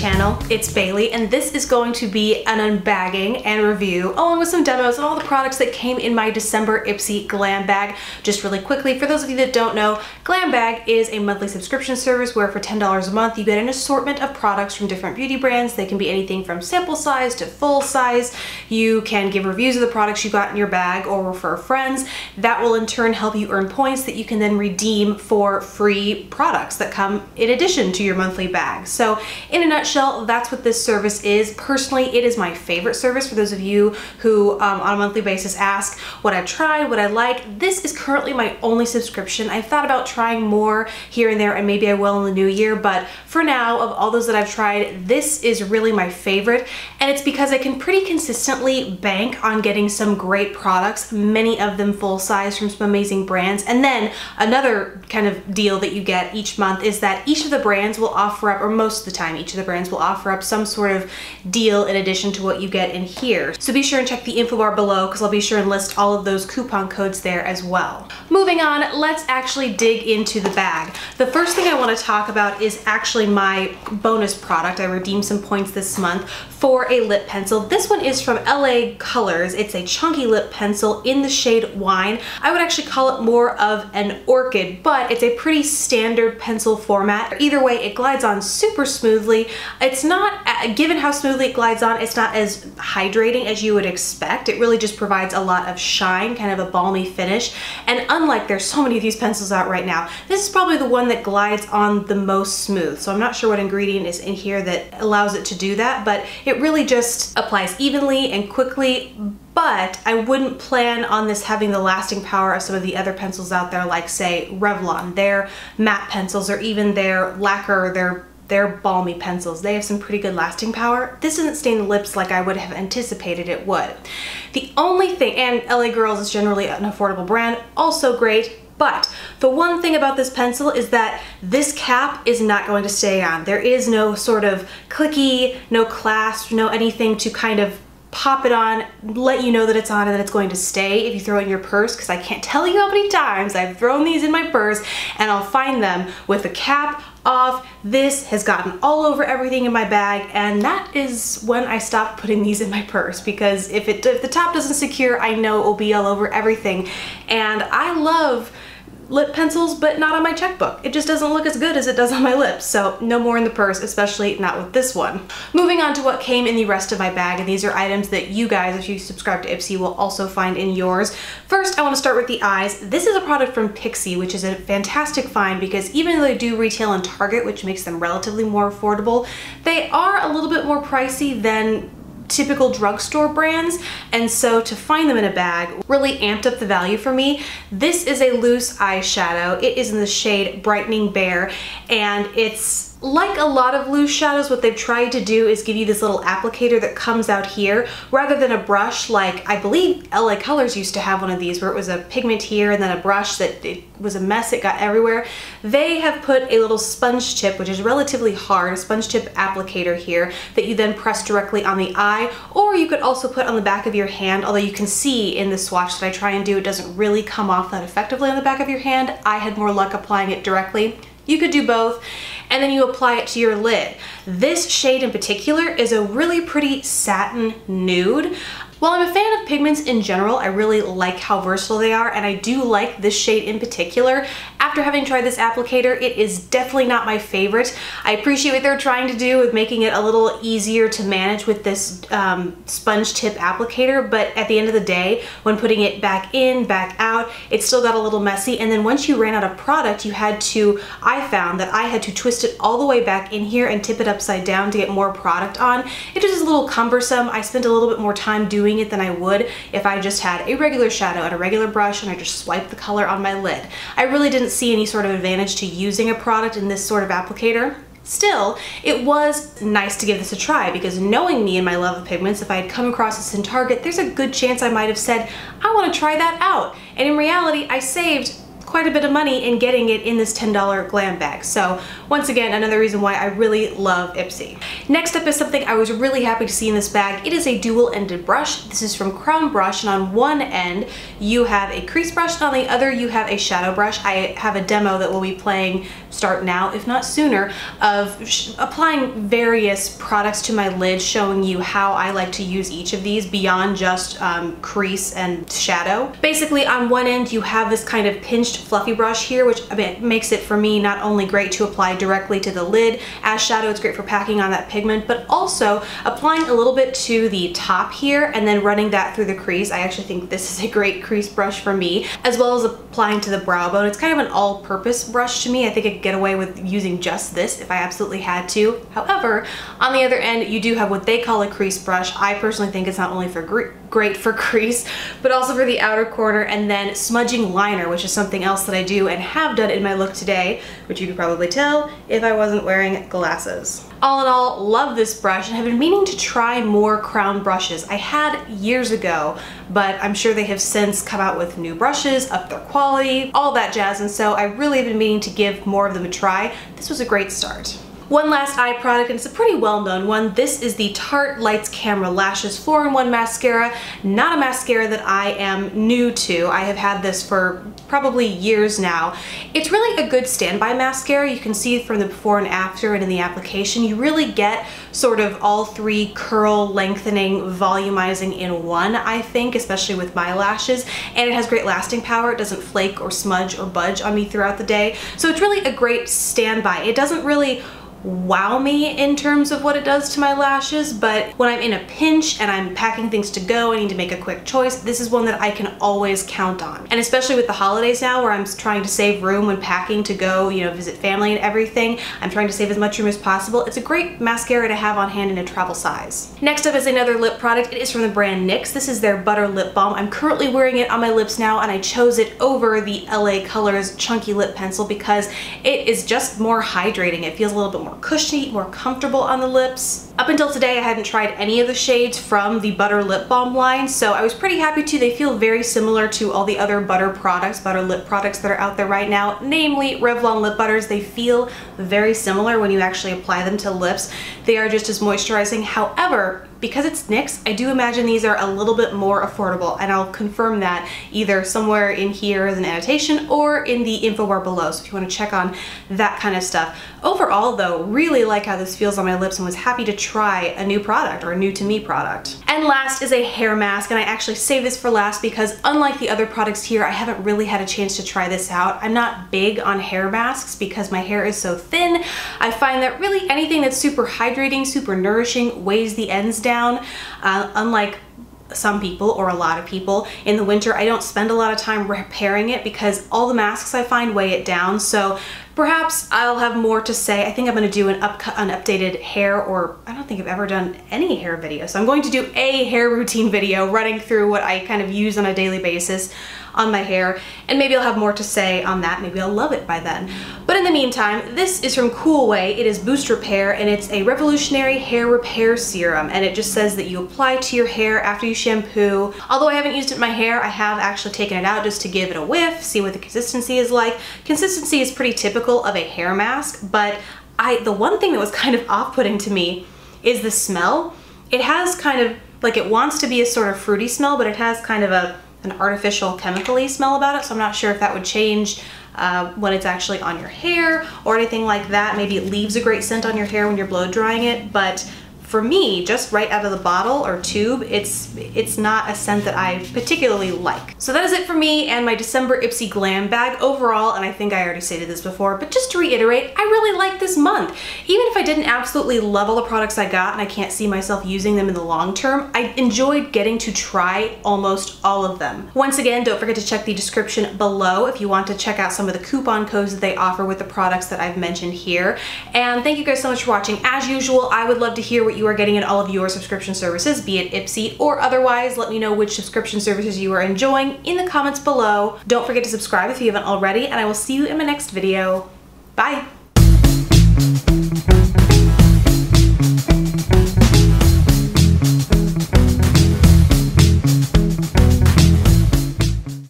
channel. It's Bailey, and this is going to be an unbagging and review along with some demos and all the products that came in my December IPSY glam bag. Just really quickly, for those of you that don't know, Glam Bag is a monthly subscription service where for $10 a month you get an assortment of products from different beauty brands. They can be anything from sample size to full size. You can give reviews of the products you got in your bag or refer friends. That will in turn help you earn points that you can then redeem for free products that come in addition to your monthly bag. So in a nutshell, that's what this service is. Personally, it is my favorite service. For those of you who on a monthly basis ask what I've tried, what I like, this is currently my only subscription. I've thought about trying more here and there, and maybe I will in the new year, but for now, of all those that I've tried, this is really my favorite, and it's because I can pretty consistently bank on getting some great products, many of them full size from some amazing brands. And then another kind of deal that you get each month is that each of the brands will offer up, or most of the time, each of the brands will offer up some sort of deal in addition to what you get in here. So be sure and check the info bar below because I'll be sure and list all of those coupon codes there as well. Moving on, let's actually dig into the bag. The first thing I want to talk about is actually my bonus product. I redeemed some points this month for a lip pencil. This one is from LA Colors. It's a chunky lip pencil in the shade Wine. I would actually call it more of an orchid, but it's a pretty standard pencil format. Either way, it glides on super smoothly. It's not, given how smoothly it glides on, it's not as hydrating as you would expect. It really just provides a lot of shine, kind of a balmy finish. And unlike there's so many of these pencils out right now, this is probably the one that glides on the most smooth. So I'm not sure what ingredient is in here that allows it to do that, but it really just applies evenly and quickly. But I wouldn't plan on this having the lasting power of some of the other pencils out there, like say Revlon, their matte pencils, or even their lacquer, their balmy pencils. They have some pretty good lasting power. This doesn't stain the lips like I would have anticipated it would. The only thing, and LA Girls is generally an affordable brand, also great, but the one thing about this pencil is that this cap is not going to stay on. There is no sort of clicky, no clasp, no anything to kind of pop it on, let you know that it's on and that it's going to stay if you throw it in your purse, because I can't tell you how many times I've thrown these in my purse and I'll find them with the cap off. This has gotten all over everything in my bag, and that is when I stopped putting these in my purse, because if the top doesn't secure, I know it will be all over everything. And I love lip pencils, but not on my checkbook. It just doesn't look as good as it does on my lips, so no more in the purse, especially not with this one. Moving on to what came in the rest of my bag, and these are items that you guys, if you subscribe to IPSY, will also find in yours. First, I want to start with the eyes. This is a product from IPSY, which is a fantastic find because even though they do retail in Target, which makes them relatively more affordable, they are a little bit more pricey than typical drugstore brands, and so to find them in a bag really amped up the value for me. This is a loose eyeshadow. It is in the shade Brightening Bare, and it's like a lot of loose shadows. What they've tried to do is give you this little applicator that comes out here rather than a brush, like I believe LA Colors used to have one of these where it was a pigment here and then a brush that it was a mess, it got everywhere. They have put a little sponge tip, which is relatively hard, a sponge tip applicator here that you then press directly on the eye, or you could also put on the back of your hand, although you can see in the swatch that I try and do, it doesn't really come off that effectively on the back of your hand. I had more luck applying it directly. You could do both, and then you apply it to your lid. This shade in particular is a really pretty satin nude. While I'm a fan of pigments in general, I really like how versatile they are, and I do like this shade in particular. After having tried this applicator, it is definitely not my favorite. I appreciate what they're trying to do with making it a little easier to manage with this sponge tip applicator, but at the end of the day, when putting it back in, back out, it still got a little messy, and then once you ran out of product, I found that I had to twist it all the way back in here and tip it upside down to get more product on. It just is a little cumbersome. I spent a little bit more time doing it than I would if I just had a regular shadow and a regular brush and I just swiped the color on my lid. I really didn't see any sort of advantage to using a product in this sort of applicator. Still, it was nice to give this a try because knowing me and my love of pigments, if I had come across this in Target, there's a good chance I might have said, I want to try that out. And in reality, I saved quite a bit of money in getting it in this $10 glam bag. So once again, another reason why I really love IPSY. Next up is something I was really happy to see in this bag. It is a dual-ended brush. This is from Crown Brush, and on one end you have a crease brush, and on the other you have a shadow brush. I have a demo that we'll be playing, start now if not sooner, of applying various products to my lid, showing you how I like to use each of these beyond just crease and shadow. Basically, on one end you have this kind of pinched fluffy brush here, which makes it for me not only great to apply directly to the lid as shadow, it's great for packing on that pigment, but also applying a little bit to the top here and then running that through the crease. I actually think this is a great crease brush for me, as well as applying to the brow bone. It's kind of an all-purpose brush to me. I think I could get away with using just this if I absolutely had to. However, on the other end, you do have what they call a crease brush. I personally think it's not only for great for crease, but also for the outer corner, and then smudging liner, which is something else that I do and have done in my look today, which you could probably tell if I wasn't wearing glasses. All in all, love this brush and have been meaning to try more Crown brushes. I had years ago, but I'm sure they have since come out with new brushes, up their quality, all that jazz, and so I really have been meaning to give more of them a try. This was a great start. One last eye product, and it's a pretty well-known one. This is the Tarte Lights Camera Lashes 4-in-1 mascara. Not a mascara that I am new to. I have had this for probably years now. It's really a good standby mascara. You can see from the before and after and in the application, you really get sort of all three: curl, lengthening, volumizing in one, I think, especially with my lashes. And it has great lasting power. It doesn't flake or smudge or budge on me throughout the day. So it's really a great standby. It doesn't really wow me in terms of what it does to my lashes, but when I'm in a pinch and I'm packing things to go, I need to make a quick choice, this is one that I can always count on. And especially with the holidays now, where I'm trying to save room when packing to go, you know, visit family and everything, I'm trying to save as much room as possible. It's a great mascara to have on hand in a travel size. Next up is another lip product. It is from the brand NYX. This is their Butter Lip Balm. I'm currently wearing it on my lips now, and I chose it over the LA Colors Chunky Lip Pencil because it is just more hydrating. It feels a little bit more cushy, more comfortable on the lips. Up until today, I hadn't tried any of the shades from the Butter Lip Balm line, so I was pretty happy to. They feel very similar to all the other butter products, butter lip products that are out there right now, namely Revlon lip butters. They feel very similar when you actually apply them to lips. They are just as moisturizing. However, because it's NYX, I do imagine these are a little bit more affordable, and I'll confirm that either somewhere in here as an annotation or in the info bar below, so if you want to check on that kind of stuff. Overall though, really like how this feels on my lips and was happy to try a new product, or a new to me product. And last is a hair mask, and I actually saved this for last because unlike the other products here, I haven't really had a chance to try this out. I'm not big on hair masks because my hair is so thin. I find that really anything that's super hydrating, super nourishing weighs the ends down. Unlike some people, or a lot of people, in the winter, I don't spend a lot of time repairing it because all the masks I find weigh it down. So perhaps I'll have more to say. I think I'm going to do an updated hair, or I don't think I've ever done any hair video. So I'm going to do a hair routine video running through what I kind of use on a daily basis on my hair, and maybe I'll have more to say on that. Maybe I'll love it by then. But in the meantime, this is from Cool Way. It is Boost Repair, and it's a revolutionary hair repair serum, and it just says that you apply to your hair after you shampoo. Although I haven't used it in my hair, I have actually taken it out just to give it a whiff, see what the consistency is like. Consistency is pretty typical of a hair mask, but the one thing that was kind of off-putting to me is the smell. It has kind of, like, it wants to be a sort of fruity smell, but it has kind of an artificial chemical-y smell about it, so I'm not sure if that would change when it's actually on your hair or anything like that. Maybe it leaves a great scent on your hair when you're blow drying it, but for me, just right out of the bottle or tube, it's not a scent that I particularly like. So that is it for me and my December IPSY glam bag overall, and I think I already stated this before, but just to reiterate, I really like this month. Even if I didn't absolutely love all the products I got and I can't see myself using them in the long term, I enjoyed getting to try almost all of them. Once again, don't forget to check the description below if you want to check out some of the coupon codes that they offer with the products that I've mentioned here. And thank you guys so much for watching. As usual, I would love to hear what you are getting in all of your subscription services, be it IPSY or otherwise. Let me know which subscription services you are enjoying in the comments below. Don't forget to subscribe if you haven't already, and I will see you in my next video. Bye!